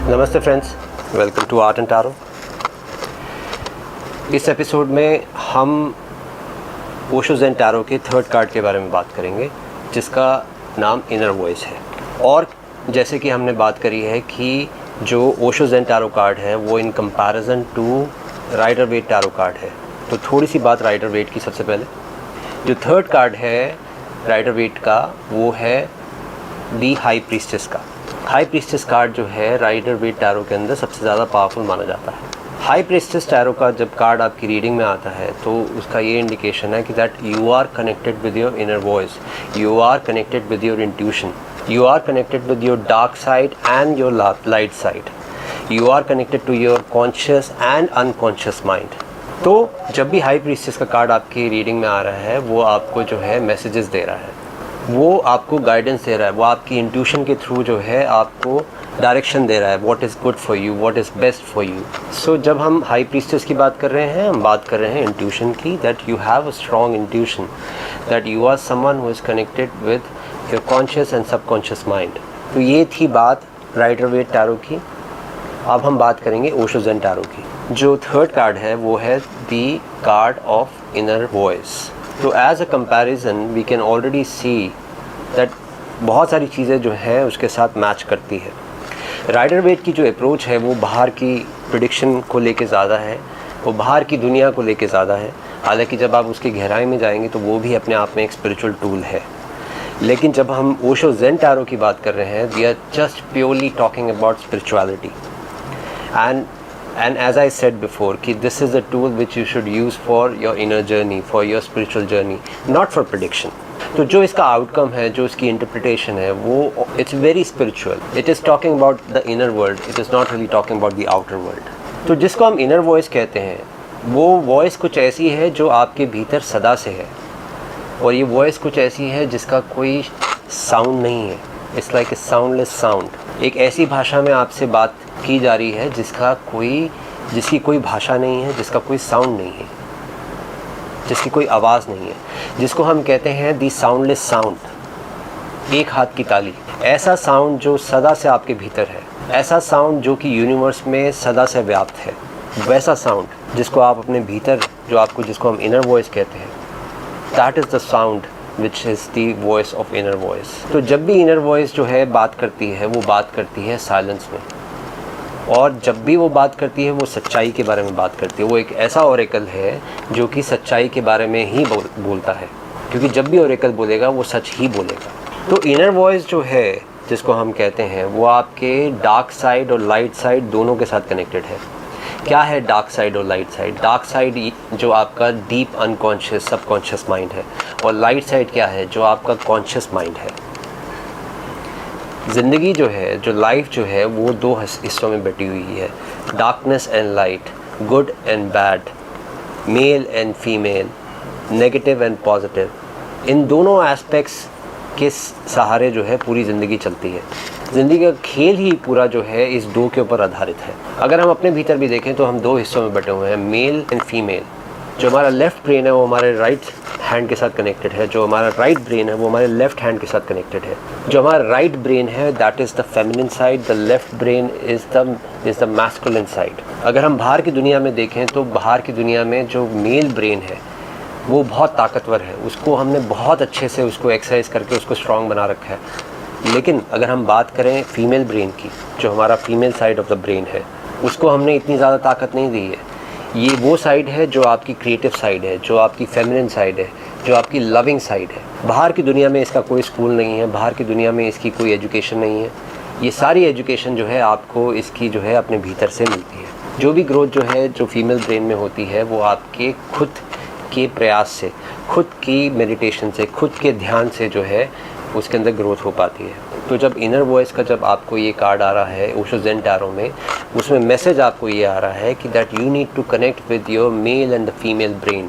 नमस्ते friends, welcome to art and tarot. इस episode में हम ओशो ज़ेन टैरो के थर्ड कार्ड के बारे में बात करेंगे, जिसका नाम इनर वॉइस है। और जैसे कि हमने बात करी है कि जो ओशो ज़ेन टैरो कार्ड है वो in comparison to Rider Waite tarot card है। तो थोड़ी सी बात राइडर वेट की। सबसे पहले जो थर्ड कार्ड है राइडर वेट का, वो है दी हाई प्रीस्टेस का। हाई प्रीस्टेस कार्ड जो है राइडर वेट टैरो के अंदर सबसे ज़्यादा पावरफुल माना जाता है। हाई प्रीस्टेस टैरो का जब कार्ड आपकी रीडिंग में आता है तो उसका ये इंडिकेशन है कि that you are connected with your inner voice, you are connected with your intuition, you are connected with your dark side and your light side, you are connected to your conscious and unconscious mind। तो जब भी high priestess का card आपकी reading में आ रहा है वो आपको जो है मैसेजेस दे रहा है, वो आपको गाइडेंस दे रहा है, वो आपकी इंट्यूशन के थ्रू जो है आपको डायरेक्शन दे रहा है, what is good for you, what is best for you. So जब हम हाई प्रीस्टेस की बात कर रहे हैं, हम बात कर रहे हैं इंट्यूशन की, that you have a strong intuition, that you are someone who is connected with your conscious and subconscious mind. तो ये थी बात राइडर वेट टैरो की। अब हम बात करेंगे ओशो ज़ेन टैरो की। जो थर्ड कार्ड है वो है the card of inner voice. तो as a comparison we can already see that बहुत सारी चीज़ें जो है उसके साथ मैच करती है। राइडर वेट की जो अप्रोच है वो बाहर की प्रेडिक्शन को लेके ज़्यादा है, वो बाहर की दुनिया को लेके ज़्यादा है। हालांकि जब आप उसकी गहराई में जाएंगे तो वो भी अपने आप में एक स्पिरिचुअल टूल है। लेकिन जब हम ओशो ज़ेन टैरो की बात कर रहे हैं, we are just purely talking about spirituality and as I said before कि this is a tool which you should use for your inner journey, for your spiritual journey, not for prediction। तो जो इसका outcome है, जो इसकी interpretation है, वो it's very spiritual, it is talking about the inner world, it is not really talking about the outer world। तो जिसको हम inner voice कहते हैं, वो वॉइस कुछ ऐसी है जो आपके भीतर सदा से है, और ये वॉइस कुछ ऐसी है जिसका कोई साउंड नहीं है। It's like a soundless sound. एक ऐसी भाषा में आपसे बात की जा रही है जिसकी कोई भाषा नहीं है, जिसका कोई साउंड नहीं है, जिसकी कोई आवाज़ नहीं है, जिसको हम कहते हैं दी साउंडलेस साउंड। एक हाथ की ताली, ऐसा साउंड जो सदा से आपके भीतर है, ऐसा साउंड जो कि यूनिवर्स में सदा से व्याप्त है, वैसा साउंड जिसको आप अपने भीतर, जिसको हम इनर वॉइस कहते हैं, that is the sound which is the voice of inner voice. तो जब भी इनर वॉइस जो है बात करती है, वो बात करती है साइलेंस में, और जब भी वो बात करती है वो सच्चाई के बारे में बात करती है। वो एक ऐसा ओरेकल है जो कि सच्चाई के बारे में ही बोलता है, क्योंकि जब भी ओरेकल बोलेगा वो सच ही बोलेगा। तो इनर वॉइस जो है जिसको हम कहते हैं, वो आपके डार्क साइड और लाइट साइड दोनों के साथ कनेक्टेड है। क्या है डार्क साइड और लाइट साइड? डार्क साइड जो आपका डीप अनकॉन्शियस सबकॉन्शियस माइंड है, और लाइट साइड क्या है? जो आपका कॉन्शियस माइंड है। ज़िंदगी जो है, जो लाइफ जो है, वो दो हिस्सों में बटी हुई है, darkness and light, good and bad, male and female, negative and positive. इन दोनों एस्पेक्ट्स के सहारे जो है पूरी ज़िंदगी चलती है। ज़िंदगी का खेल ही पूरा जो है इस दो के ऊपर आधारित है। अगर हम अपने भीतर भी देखें तो हम दो हिस्सों में बटे हुए हैं, मेल एंड फीमेल। जो हमारा लेफ़्ट ब्रेन है वो हमारे राइट हैंड के साथ कनेक्टेड है, जो हमारा राइट ब्रेन है वो हमारे लेफ़्ट हैंड के साथ कनेक्टेड है। जो हमारा राइट ब्रेन है that is the feminine side, the left brain is the masculine side. अगर हम बाहर की दुनिया में देखें तो बाहर की दुनिया में जो मेल ब्रेन है वो बहुत ताकतवर है, उसको हमने बहुत अच्छे से उसको एक्सरसाइज करके उसको स्ट्रॉन्ग बना रखा है। लेकिन अगर हम बात करें फीमेल ब्रेन की, जो हमारा female side of the brain है, उसको हमने इतनी ज़्यादा ताकत नहीं दी है। ये वो साइड है जो आपकी क्रिएटिव साइड है, जो आपकी फेमिनिन साइड है, जो आपकी लविंग साइड है। बाहर की दुनिया में इसका कोई स्कूल नहीं है, बाहर की दुनिया में इसकी कोई एजुकेशन नहीं है। ये सारी एजुकेशन जो है आपको इसकी जो है अपने भीतर से मिलती है। जो भी ग्रोथ जो है जो फीमेल ब्रेन में होती है वो आपके खुद के प्रयास से, खुद की मेडिटेशन से, खुद के ध्यान से जो है उसके अंदर ग्रोथ हो पाती है। तो जब इनर वॉइस का जब आपको ये कार्ड आ रहा है ओशो ज़ेन टैरो में, उसमें मैसेज आपको ये आ रहा है कि that you need to connect with your male and the female brain,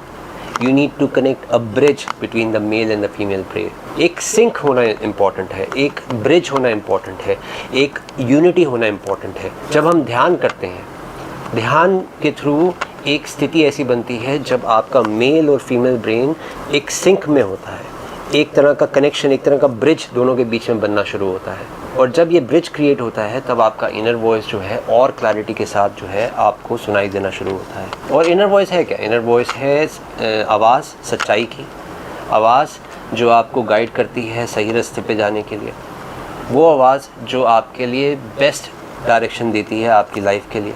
you need to connect a bridge between the male and the female brain. एक सिंक होना इम्पॉर्टेंट है, एक ब्रिज होना इम्पॉर्टेंट है, एक यूनिटी होना इम्पॉर्टेंट है। जब हम ध्यान करते हैं, ध्यान के थ्रू एक स्थिति ऐसी बनती है जब आपका मेल और फीमेल ब्रेन एक सिंक में होता है, एक तरह का कनेक्शन, एक तरह का ब्रिज दोनों के बीच में बनना शुरू होता है। और जब ये ब्रिज क्रिएट होता है तब आपका इनर वॉइस जो है और क्लैरिटी के साथ जो है आपको सुनाई देना शुरू होता है। और इनर वॉइस है क्या? इनर वॉइस है आवाज़, सच्चाई की आवाज़ जो आपको गाइड करती है सही रास्ते पे जाने के लिए। वो आवाज़ जो आपके लिए बेस्ट डायरेक्शन देती है आपकी लाइफ के लिए।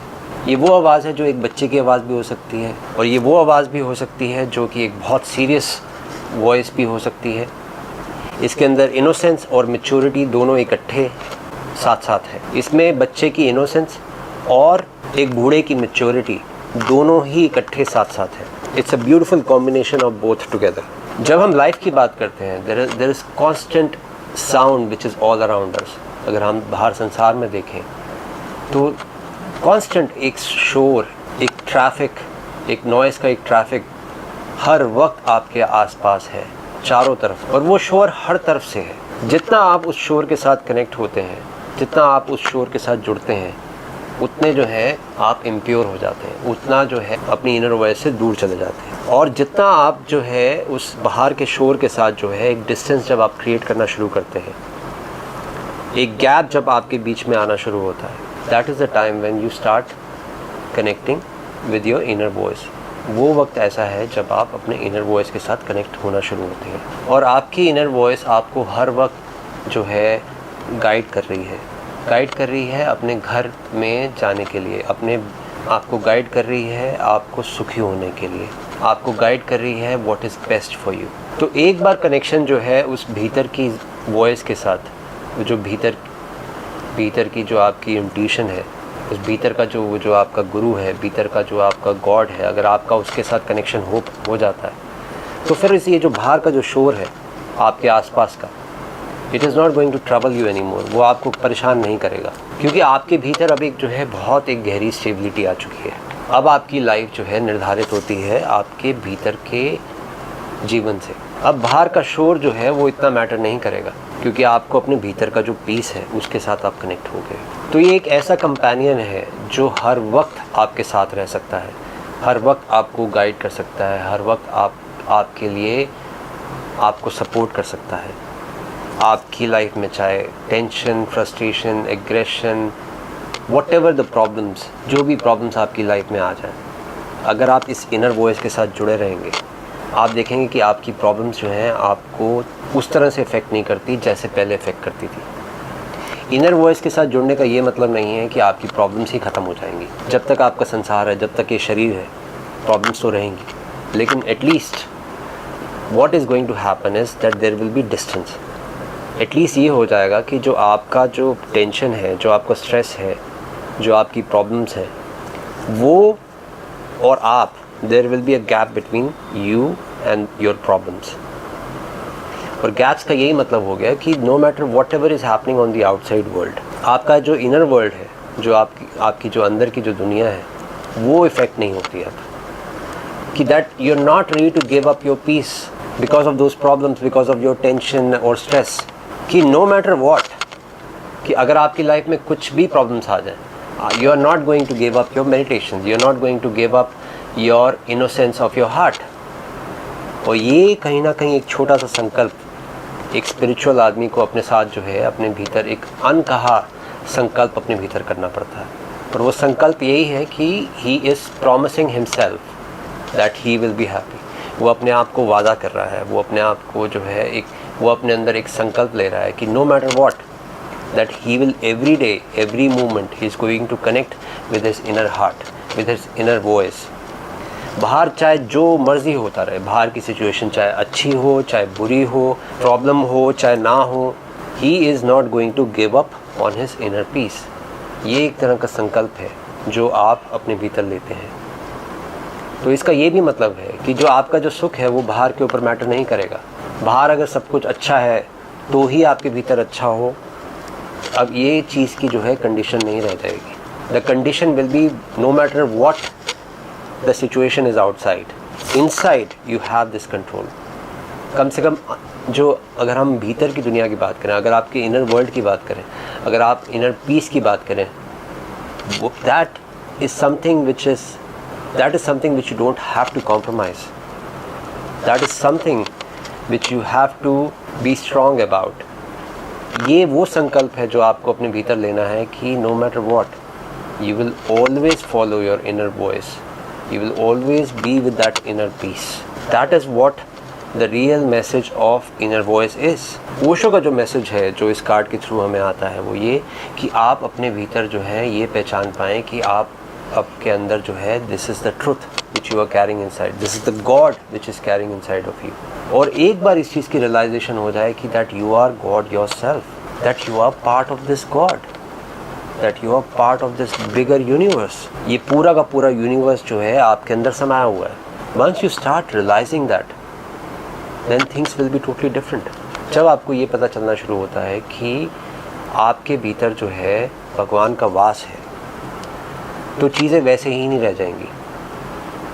ये वो आवाज़ है जो एक बच्चे की आवाज़ भी हो सकती है, और ये वो आवाज़ भी हो सकती है जो कि एक बहुत सीरियस वॉइस भी हो सकती है। इसके अंदर इनोसेंस और मैच्योरिटी दोनों इकट्ठे साथ साथ है। इसमें बच्चे की इनोसेंस और एक बूढ़े की मैच्योरिटी दोनों ही इकट्ठे साथ साथ है। It's a beautiful combination of both together. जब हम लाइफ की बात करते हैं, there is constant sound which is all around us. अगर हम बाहर संसार में देखें तो कॉन्स्टेंट एक शोर, एक ट्रैफिक, एक नॉइज़ का एक ट्रैफिक हर वक्त आपके आसपास है चारों तरफ, और वो शोर हर तरफ से है। जितना आप उस शोर के साथ कनेक्ट होते हैं, जितना आप उस शोर के साथ जुड़ते हैं, उतने जो है आप इम्प्योर हो जाते हैं, उतना जो है अपनी इनर वॉइस से दूर चले जाते हैं। और जितना आप जो है उस बाहर के शोर के साथ जो है एक डिस्टेंस जब आप क्रिएट करना शुरू करते हैं, एक गैप जब आपके बीच में आना शुरू होता है, that is the time when you start connecting with your inner voice. वो वक्त ऐसा है जब आप अपने इनर वॉइस के साथ कनेक्ट होना शुरू होते हैं, और आपकी इनर वॉइस आपको हर वक्त जो है गाइड कर रही है अपने घर में जाने के लिए, अपने आपको गाइड कर रही है आपको सुखी होने के लिए, आपको गाइड कर रही है what is best for you. तो एक बार कनेक्शन जो है उस भीतर की वॉइस के साथ, जो भीतर की जो आपकी इंट्यूशन है, उस भीतर का जो आपका गुरु है, भीतर का जो आपका गॉड है, अगर आपका उसके साथ कनेक्शन हो जाता है, तो फिर ये जो बाहर का जो शोर है आपके आसपास का, it is not going to trouble you any more. वो आपको परेशान नहीं करेगा, क्योंकि आपके भीतर अब एक जो है बहुत एक गहरी स्टेबिलिटी आ चुकी है। अब आपकी लाइफ जो है निर्धारित होती है आपके भीतर के जीवन से। अब बाहर का शोर जो है वो इतना मैटर नहीं करेगा, क्योंकि आपको अपने भीतर का जो पीस है उसके साथ आप कनेक्ट हो गए। तो ये एक ऐसा कंपेनियन है जो हर वक्त आपके साथ रह सकता है, हर वक्त आपको गाइड कर सकता है, हर वक्त आपके लिए आपको सपोर्ट कर सकता है आपकी लाइफ में, चाहे tension, frustration, aggression, whatever the problems, जो भी प्रॉब्लम्स आपकी लाइफ में आ जाए, अगर आप इस इनर वॉइस के साथ जुड़े रहेंगे, आप देखेंगे कि आपकी प्रॉब्लम्स जो हैं आपको उस तरह से इफ़ेक्ट नहीं करती जैसे पहले इफ़ेक्ट करती थी। इनर वॉइस के साथ जुड़ने का ये मतलब नहीं है कि आपकी प्रॉब्लम्स ही ख़त्म हो जाएंगी। जब तक आपका संसार है, जब तक ये शरीर है, प्रॉब्लम्स तो रहेंगी, लेकिन at least what is going to happen is that there will be distance. At least ये हो जाएगा कि जो आपका जो टेंशन है, जो आपका स्ट्रेस है, जो आपकी प्रॉब्लम्स है, वो और आप, there will be a gap between you and your problems। और गैप्स का यही मतलब हो गया कि no matter whatever is happening on the outside world, आपका जो inner world है, जो आपकी जो अंदर की जो दुनिया है, वो इफ़ेक्ट नहीं होती है अब, कि that you're not ready to give up your peace because of those problems, because of your tension or stress, कि no matter what, कि अगर आपकी लाइफ में कुछ भी प्रॉब्लम्स आ जाए, you are not going to give up your meditation, you are not going to give up your innocence of your heart. और ये कहीं ना कहीं एक छोटा सा संकल्प एक स्पिरिचुअल आदमी को अपने साथ जो है अपने भीतर एक अनकहा संकल्प अपने भीतर करना पड़ता है। और वो संकल्प यही है कि he is promising himself that he will be happy. वो अपने आप को वादा कर रहा है, वो अपने आप को जो है वो अपने अंदर एक संकल्प ले रहा है कि no matter what, that he will every day, every moment he is going to connect with his inner heart, with his inner voice. बाहर चाहे जो मर्ज़ी होता रहे, बाहर की सिचुएशन चाहे अच्छी हो, चाहे बुरी हो, प्रॉब्लम हो, चाहे ना हो, he is not going to give up on his inner peace. ये एक तरह का संकल्प है जो आप अपने भीतर लेते हैं। तो इसका ये भी मतलब है कि जो आपका जो सुख है वो बाहर के ऊपर मैटर नहीं करेगा। बाहर अगर सब कुछ अच्छा है तो ही आपके भीतर अच्छा हो, अब ये चीज़ की जो है कंडीशन नहीं रह जाएगी। The condition will be no matter what the situation is outside, inside you have this control। कम से कम जो अगर हम भीतर की दुनिया की बात करें, अगर आपके इनर वर्ल्ड की बात करें, अगर आप इनर पीस की बात करें, that is something which you don't have to compromise, that is something which you have to be strong about, ये वो संकल्प है जो आपको अपने भीतर लेना है कि no matter what, you will always follow your inner voice, you will always be with that inner peace. That is what the real message of inner voice is. Osho का जो मैसेज है जो इस कार्ड के थ्रू हमें आता है वो ये कि आप अपने भीतर जो है ये पहचान पाएँ कि आपके अंदर जो है this is the truth which you are carrying inside, this is the God which is carrying inside of you. और एक बार इस चीज़ की realization हो जाए कि that you are God yourself, that you are part of this God, that you are part of this bigger universe. ये पूरा का पूरा यूनिवर्स जो है आपके अंदर समाया हुआ है. Once you start realizing that, then things will be totally different. जब आपको ये पता चलना शुरू होता है कि आपके भीतर जो है भगवान का वास है, तो चीज़ें वैसे ही नहीं रह जाएंगी.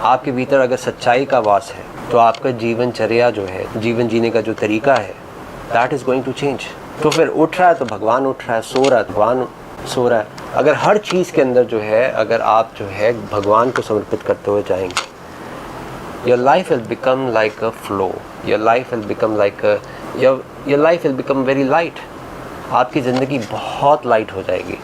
आपके भीतर अगर सच्चाई का वास है तो आपका जीवनचर्या जो है, जीवन जीने का जो तरीका है, that is going to change. तो फिर उठ रहा है तो भगवान उठ रहा है, सो रहा है तो भगवान सो रहा है. अगर हर चीज़ के अंदर जो है अगर आप जो है भगवान को समर्पित करते हुए जाएंगे, your life will become like a flow, your life will become like a your life will become very light. आपकी ज़िंदगी बहुत लाइट हो जाएगी.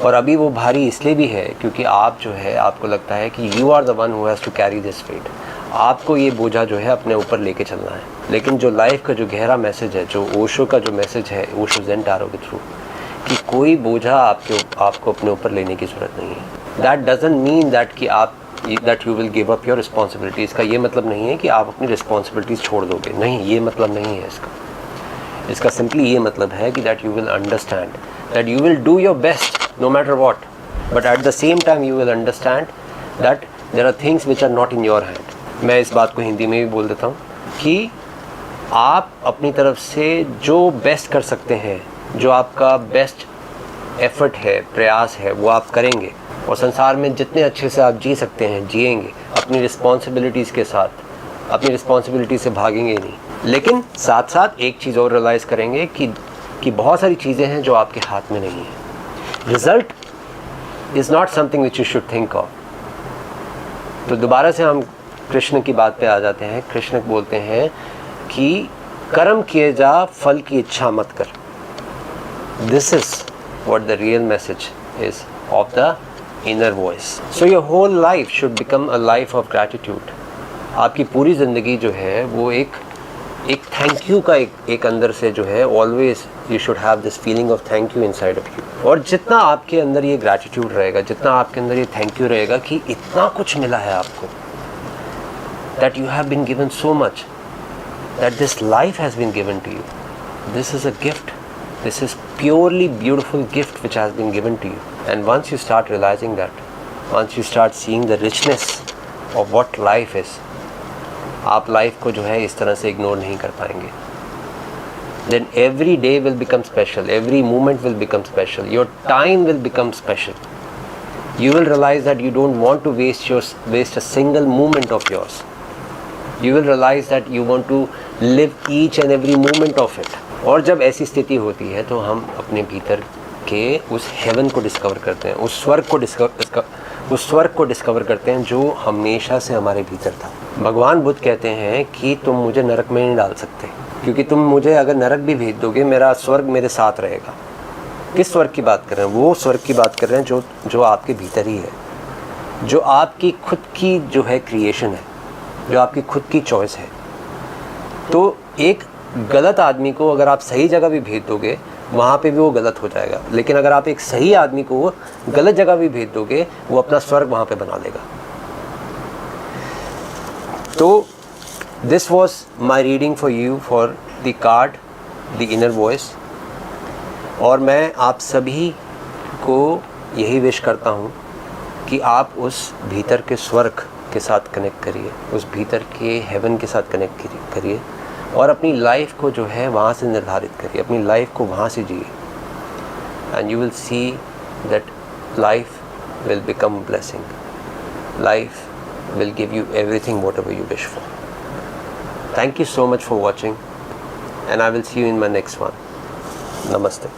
और अभी वो भारी इसलिए भी है क्योंकि आप जो है आपको लगता है कि you are the one who has to carry this weight. आपको ये बोझा जो है अपने ऊपर लेके चलना है. लेकिन जो लाइफ का जो गहरा मैसेज है, जो ओशो का जो मैसेज है, ओशो ज़ेन टैरो के थ्रू, कि कोई बोझा आपको अपने ऊपर लेने की ज़रूरत नहीं है. दैट डजंट मीन दैट कि that you will give up your responsibility. इसका ये मतलब नहीं है कि आप अपनी रिस्पॉन्सिबिलिटीज़ छोड़ दोगे. नहीं, ये मतलब नहीं है इसका सिंपली ये मतलब है कि that you will understand that you will do your best no matter what, but at the same time you will understand that there are things which are not in your hand. मैं इस बात को हिंदी में भी बोल देता हूँ कि आप अपनी तरफ से जो बेस्ट कर सकते हैं, जो आपका बेस्ट एफर्ट है, प्रयास है, वो आप करेंगे. और संसार में जितने अच्छे से आप जी सकते हैं जिएंगे, अपनी रिस्पॉन्सिबिलिटीज़ के साथ, अपनी रिस्पॉन्सिबिलिटी से भागेंगे नहीं. लेकिन साथ साथ एक चीज़ और रियलाइज़ करेंगे कि बहुत सारी चीज़ें हैं जो आपके हाथ में नहीं है. Result is not something which you should think of. तो दोबारा से हम कृष्ण की बात पे आ जाते हैं. कृष्ण बोलते हैं कि कर्म किए जा, फल की इच्छा मत कर. This is what the real message is of the inner voice. So your whole life should become a life of gratitude. आपकी पूरी ज़िंदगी जो है वो एक थैंक यू का एक अंदर से जो है always you should have this feeling of thank you inside of you. और जितना आपके अंदर ये gratitude रहेगा, जितना आपके अंदर ये thank you रहेगा कि इतना कुछ मिला है आपको, that you have been given so much, that this life has been given to you. This is a gift. This is purely beautiful gift which has been given to you. And once you start realizing that, once you start seeing the richness of what life is, आप life को जो है इस तरह से ignore नहीं कर पाएंगे. Then every day will become special, every moment will become special, your time will become special. You will realize that you don't want to waste a single moment of yours. You will realize that you want to live each and every moment of it. और जब ऐसी स्थिति होती है तो हम अपने भीतर के उस हेवन को डिस्कवर करते हैं, उस स्वर्ग को डिस्कवर करते हैं जो हमेशा से हमारे भीतर था. भगवान बुद्ध कहते हैं कि तुम मुझे नरक में नहीं डाल सकते, क्योंकि तुम मुझे अगर नरक भी भेज दोगे, मेरा स्वर्ग मेरे साथ रहेगा. किस स्वर्ग की बात कर रहे हैं? वो स्वर्ग की बात कर रहे हैं जो आपके भीतर ही है, जो आपकी खुद की जो है क्रिएशन है, जो आपकी खुद की चॉइस है. तो एक गलत आदमी को अगर आप सही जगह भी भेज दोगे, वहाँ पे भी वो गलत हो जाएगा. लेकिन अगर आप एक सही आदमी को गलत जगह भी भेज दोगे, वो अपना स्वर्ग वहाँ पे बना लेगा. तो this was my reading for you for the card the inner voice. और मैं आप सभी को यही विश करता हूँ कि आप उस भीतर के स्वर्ग के साथ कनेक्ट करिए, उस भीतर के हेवन के साथ कनेक्ट करिए और अपनी लाइफ को जो है वहाँ से निर्धारित करिए, अपनी लाइफ को वहाँ से जिए. And you will see that life will become blessing. Life will give you everything whatever you wish for. Thank you so much for watching, and I will see you in my next one. Namaste.